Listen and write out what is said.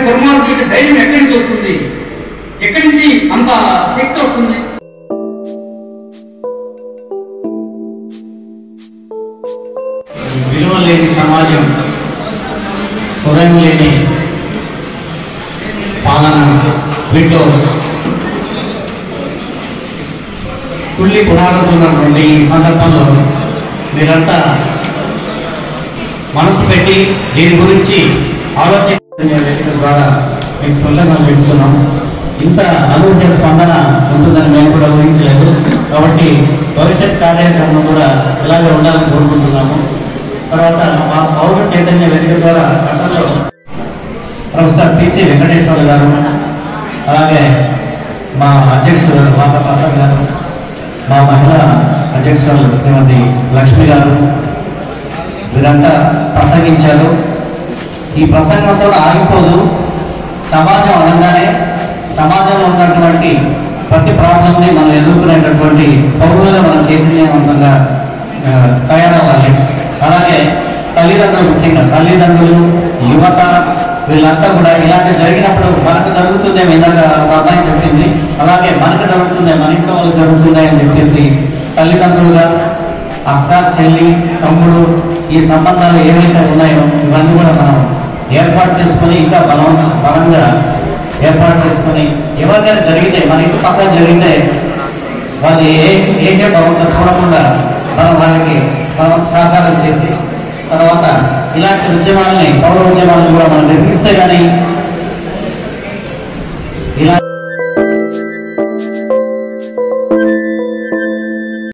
దుర్మార్గులకి ధైర్యం ఎక్కడి నుంచి వస్తుంది? ఎక్కడి నుంచి అంత శక్తి వస్తుంది? విలువ లేని సమాజం, హృదయం లేని పాలన, వీటిలో కుళ్ళి పునారుతున్నటువంటి ఈ సందర్భంలో మీరంతా మనసు పెట్టి దీని గురించి ఆలోచించే వ్యక్తుల ద్వారా మీకు కృతజ్ఞతలు చెప్తున్నాం. ఇంత అనూహ్య స్పందన ఉంటుందని మేము కూడా ఊహించలేదు. కాబట్టి భవిష్యత్ కార్యాచరణ కూడా ఇలాగే ఉండాలని కోరుకుంటున్నాము. తర్వాత మా పౌర చైతన్య వేదిక ద్వారా గతంలో ప్రొఫెసర్ పిసి వెంకటేశ్వర గారు, అలాగే మా అధ్యక్షుడు గారు మాతా ప్రసాద్ గారు, మా మహిళా అధ్యక్షురాలు శ్రీమతి లక్ష్మి గారు, వీరంతా ప్రసంగించారు. ఈ ప్రసంగంతో ఆగిపోదు. సమాజం అనగానే సమాజంలో ఉన్నటువంటి ప్రతి ప్రాబ్లంని మనం ఎదుర్కొనేటటువంటి పౌరులుగా మనం చైతన్యవంతంగా తయారవ్వాలి. అలాగే తల్లిదండ్రులు, ముఖ్యంగా తల్లిదండ్రులు, యువత, వీళ్ళంతా కూడా ఇలాంటి జరిగినప్పుడు మనకు జరుగుతుందే, ఇందాక ఒక అమ్మాయి చెప్పింది, అలాగే మనకు జరుగుతుందే, మన ఇంట్లో వాళ్ళకి జరుగుతుందే అని చెప్పేసి తల్లిదండ్రులుగా అక్క, చెల్లి, తమ్ముడు, ఈ సంబంధాలు ఏవైతే ఉన్నాయో ఇవన్నీ కూడా మనం ఏర్పాటు చేసుకొని, ఇంకా బలంగా ఏర్పాటు చేసుకొని, ఎవరికైనా జరిగితే, మన ఇంటి పక్కన జరిగితే వాళ్ళు ఏకే భవంతో చూడకుండా మనం వాళ్ళకి సహకారం చేసి, తర్వాత ఇలాంటి ఉద్యమాలని, పౌర ఉద్యమాలను కూడా మనం నిర్మిస్తే కానీ